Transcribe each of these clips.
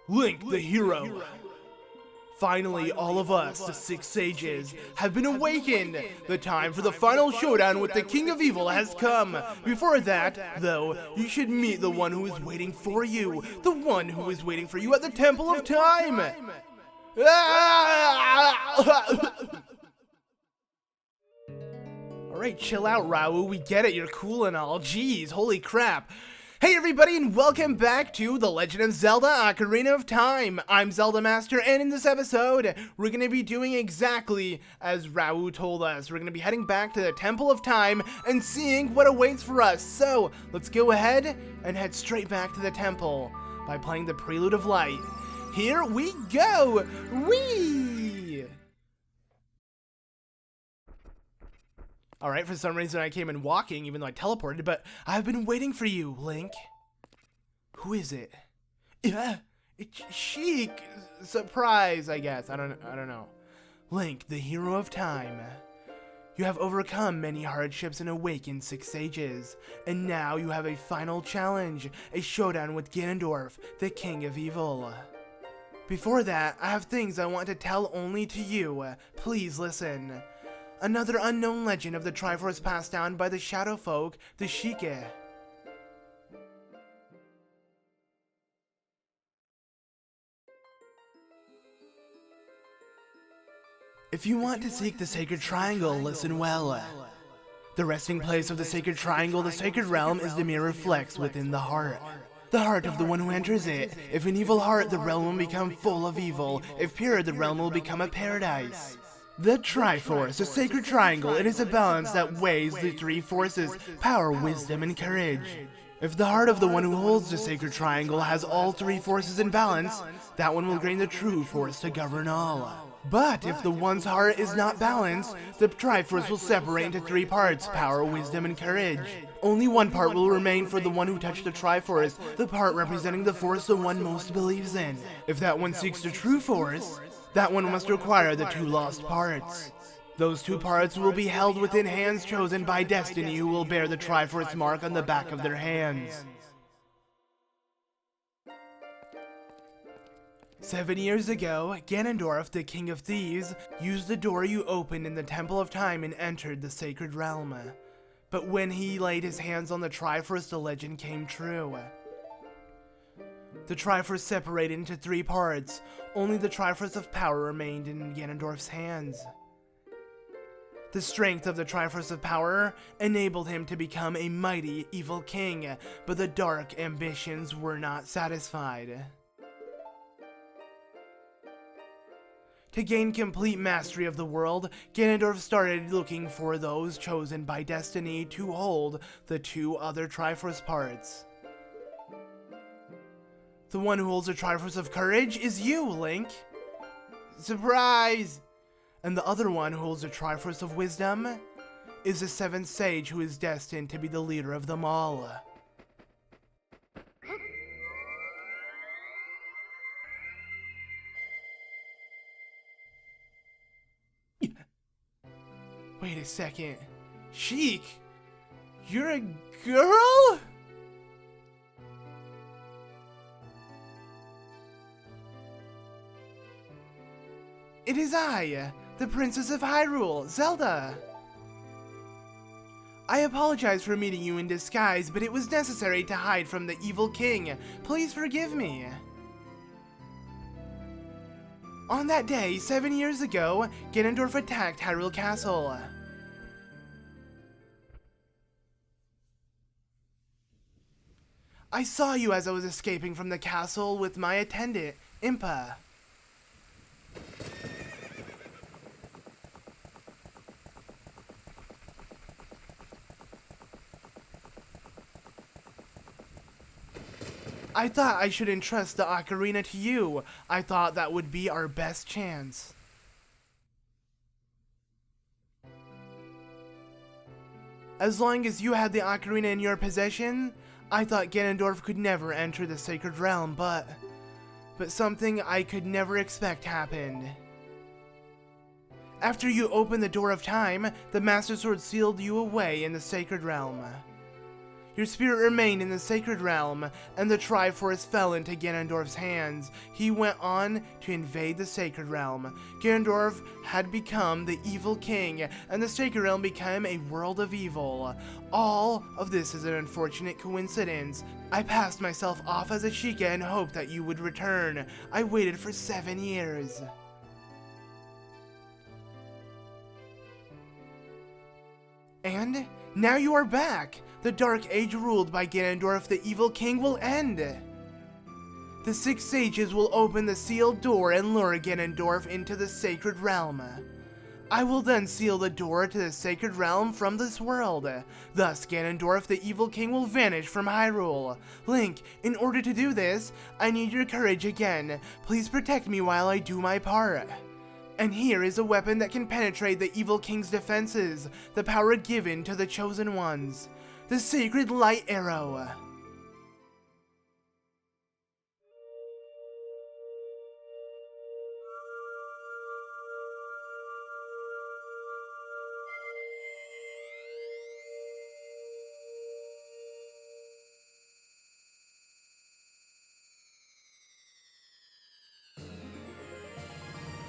Link the hero. Finally, all of us, the 6 sages, have been awakened. The time for the final showdown with the King of Evil has come. Before that, though, you should meet the one who is waiting for you. The one who is waiting for you at the Temple of Time. Alright, chill out, Raoul. We get it. You're cool and all. Jeez, holy crap. Hey everybody, and welcome back to The Legend of Zelda Ocarina of Time. I'm ZeldaMaster, and in this episode, we're going to be doing exactly as Raoul told us. We're going to be heading back to the Temple of Time and seeing what awaits for us. So, let's go ahead and head straight back to the temple by playing the Prelude of Light. Here we go! Whee! Alright, for some reason I came in walking, even though I teleported, but I've been waiting for you, Link. Who is it? Yeah, it's Sheikah. Surprise, I guess. I don't know. Link, the hero of time. You have overcome many hardships and awakened 6 sages. And now you have a final challenge, a showdown with Ganondorf, the King of Evil. Before that, I have things I want to tell only to you. Please listen. Another unknown legend of the Triforce passed down by the shadow folk, the Sheikah. If you want to seek the Sacred Triangle, listen well. The resting place of the Sacred Triangle, the Sacred Realm, is the mirror flex within the heart. The heart of the one who enters it. If an evil heart, the realm will become full of evil. If pure, the realm will become a paradise. The Triforce, the Sacred Triangle, it is a balance that weighs the 3 forces, power, wisdom, and courage. If the heart of the one who holds the Sacred Triangle has all 3 forces in balance, that one will gain the true force to govern all. But if the one's heart is not balanced, the Triforce will separate into 3 parts, power, wisdom, and courage. Only one part will remain for the one who touched the Triforce, the part representing the force the one most believes in. If that one seeks the true force, that one must require the 2 lost parts. Those 2 parts will be held within hands chosen by destiny who will bear the Triforce mark on the back of their hands. 7 years ago, Ganondorf, the King of Thieves, used the door you opened in the Temple of Time and entered the Sacred Realm. But when he laid his hands on the Triforce, the legend came true. The Triforce separated into 3 parts. Only the Triforce of Power remained in Ganondorf's hands. The strength of the Triforce of Power enabled him to become a mighty, evil king, but the dark ambitions were not satisfied. To gain complete mastery of the world, Ganondorf started looking for those chosen by destiny to hold the 2 other Triforce parts. The one who holds the Triforce of Courage is you, Link. Surprise! And the other one who holds the Triforce of Wisdom is the 7th sage who is destined to be the leader of them all. Wait a second. Sheikah, you're a girl? It is I, the Princess of Hyrule, Zelda. I apologize for meeting you in disguise, but it was necessary to hide from the evil king. Please forgive me. On that day, 7 years ago, Ganondorf attacked Hyrule Castle. I saw you as I was escaping from the castle with my attendant, Impa. I thought I should entrust the ocarina to you. I thought that would be our best chance. As long as you had the ocarina in your possession, I thought Ganondorf could never enter the Sacred Realm, but something I could never expect happened. After you opened the Door of Time, the Master Sword sealed you away in the Sacred Realm. Your spirit remained in the sacred realm, and the Triforce fell into Ganondorf's hands. He went on to invade the sacred realm. Ganondorf had become the evil king, and the sacred realm became a world of evil. All of this is an unfortunate coincidence. I passed myself off as a Sheikah and hoped that you would return. I waited for 7 years. And now you are back! The Dark Age ruled by Ganondorf, the evil king, will end! The 6 sages will open the sealed door and lure Ganondorf into the sacred realm. I will then seal the door to the sacred realm from this world. Thus, Ganondorf, the evil king, will vanish from Hyrule. Link, in order to do this, I need your courage again. Please protect me while I do my part. And here is a weapon that can penetrate the evil king's defenses, the power given to the chosen ones. The Sacred Light Arrow.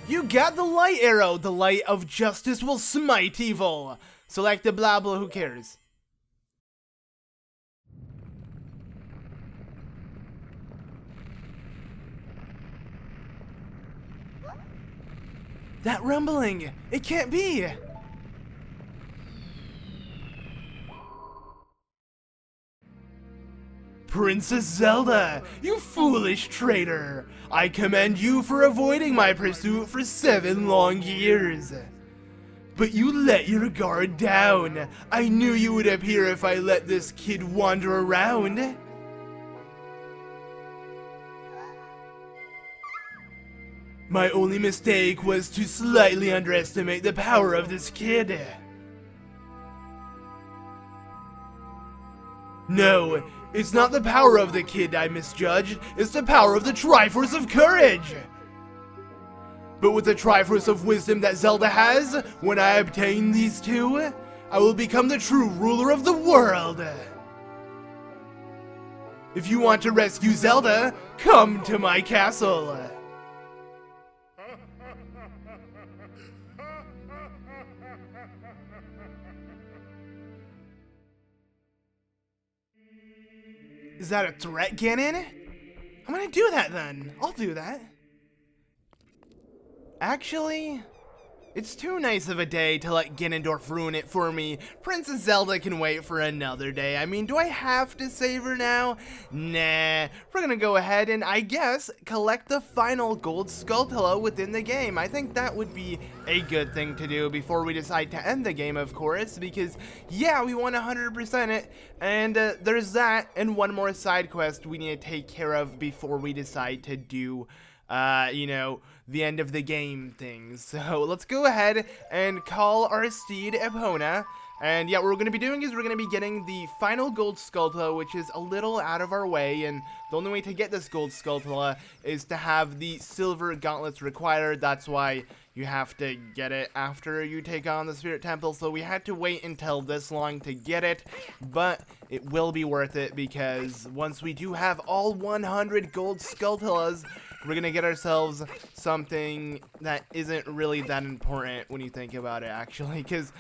You got the light arrow! The light of justice will smite evil! Select the blah blah, who cares? That rumbling! It can't be! Princess Zelda, you foolish traitor! I commend you for avoiding my pursuit for 7 long years. But you let your guard down. I knew you would appear if I let this kid wander around. My only mistake was to slightly underestimate the power of this kid. No, it's not the power of the kid I misjudged, it's the power of the Triforce of Courage! But with the Triforce of Wisdom that Zelda has, when I obtain these two, I will become the true ruler of the world! If you want to rescue Zelda, come to my castle! Is that a threat, Ganon? I'm gonna do that then. I'll do that. Actually, it's too nice of a day to let Ganondorf ruin it for me. Princess Zelda can wait for another day. I mean, do I have to save her now? Nah. We're gonna go ahead and, I guess, collect the final Gold Skulltula within the game. I think that would be a good thing to do before we decide to end the game, of course, because, yeah, we want 100% it, and there's that, and one more side quest we need to take care of before we decide to do, you know, the end of the game things. So let's go ahead and call our steed Epona. And yeah, what we're going to be doing is we're going to be getting the final Gold Skulltula, which is a little out of our way. And the only way to get this Gold Skulltula is to have the silver gauntlets required. That's why you have to get it after you take on the Spirit Temple. So we had to wait until this long to get it, but it will be worth it because once we do have all 100 Gold Skulltulas, we're gonna get ourselves something that isn't really that important when you think about it, actually, because,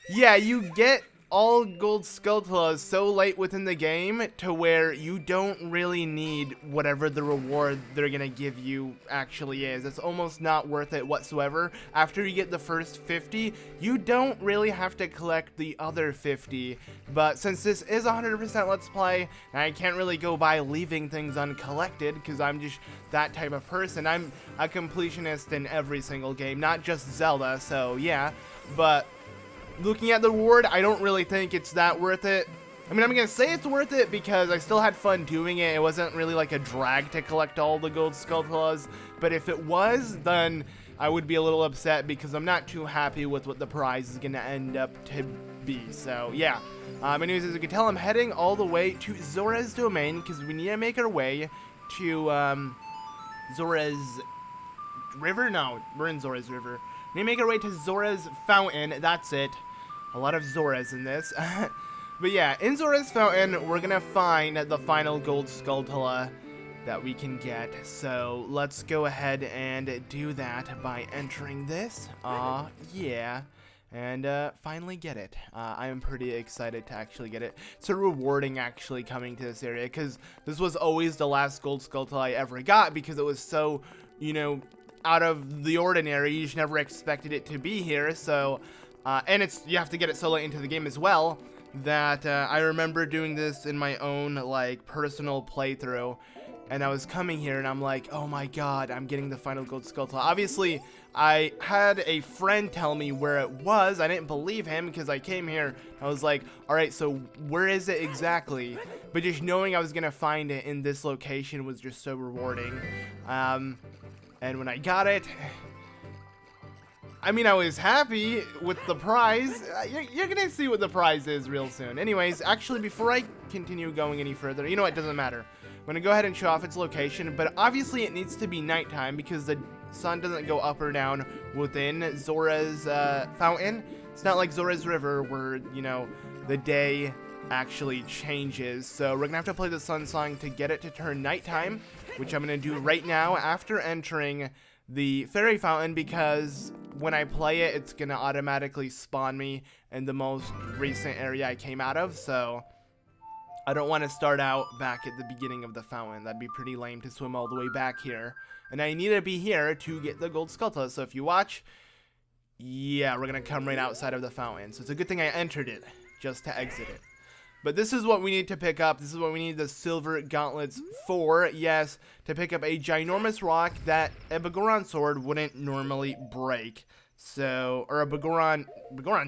yeah, you get all Gold Skulltulas so late within the game to where you don't really need whatever the reward they're gonna give you actually is. It's almost not worth it whatsoever. After you get the first 50, you don't really have to collect the other 50. But since this is 100% Let's Play, and I can't really go by leaving things uncollected because I'm just that type of person. I'm a completionist in every single game, not just Zelda, so yeah. But looking at the reward, I don't really think it's that worth it. I mean, I'm gonna say it's worth it because I still had fun doing it. It wasn't really like a drag to collect all the Gold Skulltulas, but if it was, then I would be a little upset because I'm not too happy with what the prize is gonna end up to be. So yeah. Anyways, as you can tell, I'm heading all the way to Zora's domain because we need to make our way to Zora's river. No, we're in Zora's river. We need to make our way to Zora's fountain. That's it. A lot of Zoras in this. But yeah, in Zora's Fountain, we're gonna find the final Gold Skulltula that we can get. So let's go ahead and do that by entering this. Yeah. And finally get it. I am pretty excited to actually get it. It's so rewarding actually coming to this area, because this was always the last Gold Skulltula I ever got, because it was so, you know, out of the ordinary. You just never expected it to be here. So, and you have to get it so late into the game as well, that I remember doing this in my own like personal playthrough. And I was coming here and I'm like, oh my god, I'm getting the final Gold Skulltula. Obviously, I had a friend tell me where it was. I didn't believe him because I came here. I was like, alright, so where is it exactly? But just knowing I was going to find it in this location was just so rewarding. And when I got it, I mean, I was happy with the prize. You're going to see what the prize is real soon. Anyways, actually, before I continue going any further, you know what, it doesn't matter. I'm going to go ahead and show off its location, but obviously it needs to be nighttime because the sun doesn't go up or down within Zora's fountain. It's not like Zora's River where, you know, the day actually changes. So we're going to have to play the sun song to get it to turn nighttime, which I'm going to do right now after entering the fairy fountain, because when I play it, it's going to automatically spawn me in the most recent area I came out of. So I don't want to start out back at the beginning of the fountain. That'd be pretty lame to swim all the way back here. And I need to be here to get the Gold Skulltula. So if you watch, yeah, we're going to come right outside of the fountain. So it's a good thing I entered it, just to exit it. But this is what we need to pick up. This is what we need the silver gauntlets for. Yes, to pick up a ginormous rock that a Bagoron sword wouldn't normally break. So, or a Bagoron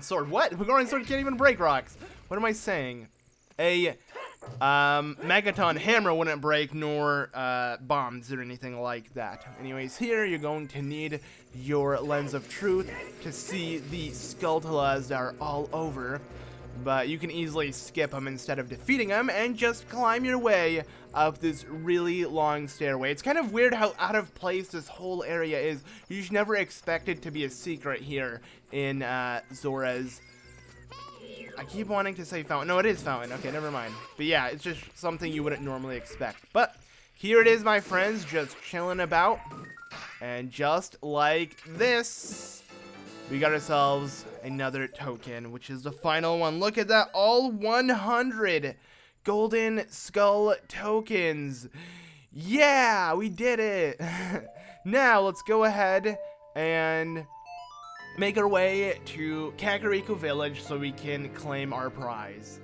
sword. What? Bagoron sword can't even break rocks. What am I saying? A Megaton hammer wouldn't break, nor bombs or anything like that. Anyways, here you're going to need your lens of truth to see the Skulltulas that are all over. But you can easily skip them instead of defeating them and just climb your way up this really long stairway. It's kind of weird how out of place this whole area is. You should never expect it to be a secret here in Zora's. I keep wanting to say fountain. No, it is fountain. Okay, never mind. But yeah, it's just something you wouldn't normally expect. But here it is, my friends, just chilling about. And just like this, we got ourselves another token, which is the final one. Look at that, all 100 Golden Skull tokens. Yeah, we did it. Now, let's go ahead and make our way to Kakariko Village so we can claim our prize.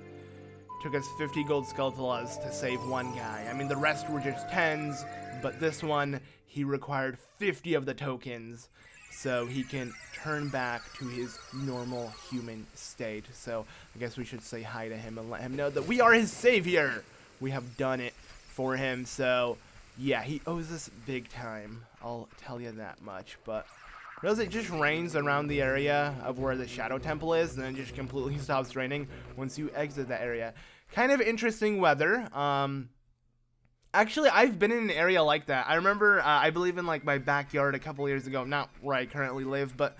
Took us 50 Gold Skulltulas to save one guy. I mean, the rest were just 10s, but this one, he required 50 of the tokens so he can turn back to his normal human state. So I guess we should say hi to him and let him know that we are his savior. We have done it for him. So yeah, he owes us big time. I'll tell you that much. But notice it just rains around the area of where the Shadow Temple is, and then it just completely stops raining once you exit that area. Kind of interesting weather. Actually, I've been in an area like that. I remember, I believe in like my backyard a couple years ago, not where I currently live, but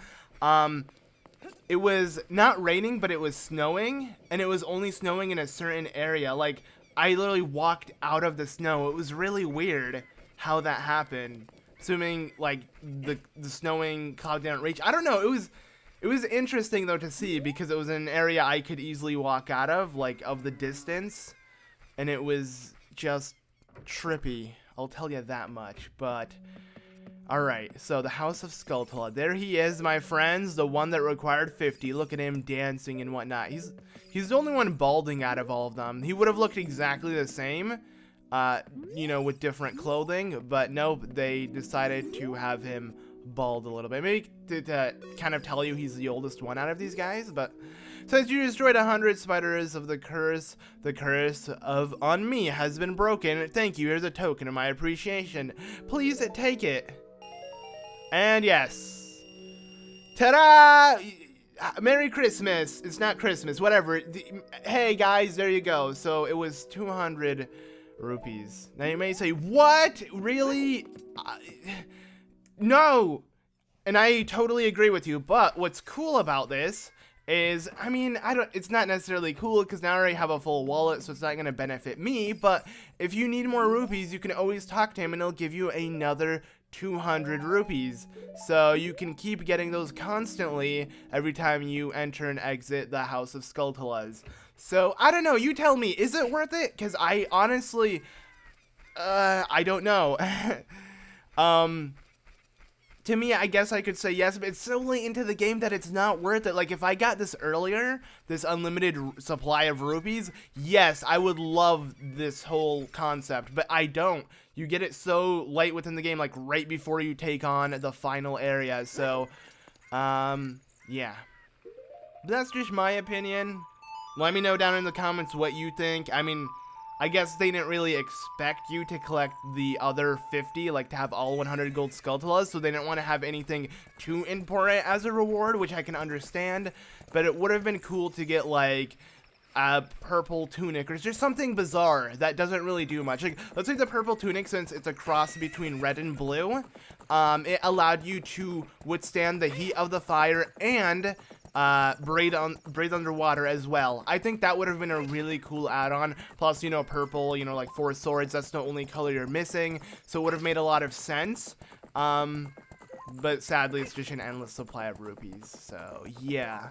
it was not raining, but it was snowing, and it was only snowing in a certain area. Like, I literally walked out of the snow. It was really weird how that happened. Assuming like the snowing cloud didn't reach. I don't know. It was interesting though to see, because it was an area I could easily walk out of, like of the distance, and it was just trippy, I'll tell you that much. But alright, so the House of Skulltula, there he is, my friends, the one that required 50. Look at him dancing and whatnot. He's the only one balding out of all of them. He would have looked exactly the same, you know, with different clothing, but nope, they decided to have him bald a little bit, maybe to kind of tell you he's the oldest one out of these guys. But since you destroyed 100 spiders of the curse of on me has been broken. Thank you. Here's a token of my appreciation. Please take it. And yes. Ta-da! Merry Christmas. It's not Christmas. Whatever. Hey, guys, there you go. So it was 200 rupees. Now you may say, what? Really? No. And I totally agree with you. But what's cool about this is, I mean, it's not necessarily cool because now I already have a full wallet, so it's not going to benefit me, but if you need more rupees, you can always talk to him and he'll give you another 200 rupees. So you can keep getting those constantly every time you enter and exit the House of Skulltulas. So, I don't know, you tell me, is it worth it? Because I honestly, I don't know. To me, I guess I could say yes, but it's so late into the game that it's not worth it. Like, if I got this earlier, this unlimited supply of rupees, yes, I would love this whole concept, but I don't. You get it so late within the game, like, right before you take on the final area, so, yeah. But that's just my opinion. Let me know down in the comments what you think. I mean, I guess they didn't really expect you to collect the other 50, like to have all 100 Gold Skulltulas, so they didn't want to have anything too important as a reward, which I can understand, but it would have been cool to get, like, a purple tunic, or just something bizarre that doesn't really do much. Like, let's say the purple tunic, since it's a cross between red and blue, it allowed you to withstand the heat of the fire and breathe underwater as well. I think that would have been a really cool add-on. Plus, you know, purple, you know, like 4 swords, that's the only color you're missing, so it would have made a lot of sense. But sadly, it's just an endless supply of rupees, so yeah.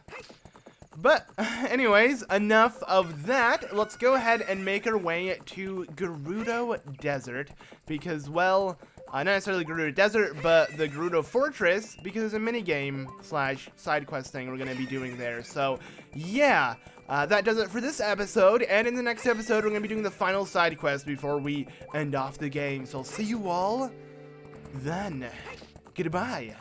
But anyways, enough of that. Let's go ahead and make our way to Gerudo Desert, because, well, not necessarily Gerudo Desert, but the Gerudo Fortress, because it's a minigame slash side quest thing we're going to be doing there. So, yeah, that does it for this episode, and in the next episode, we're going to be doing the final side quest before we end off the game. So I'll see you all then. Goodbye.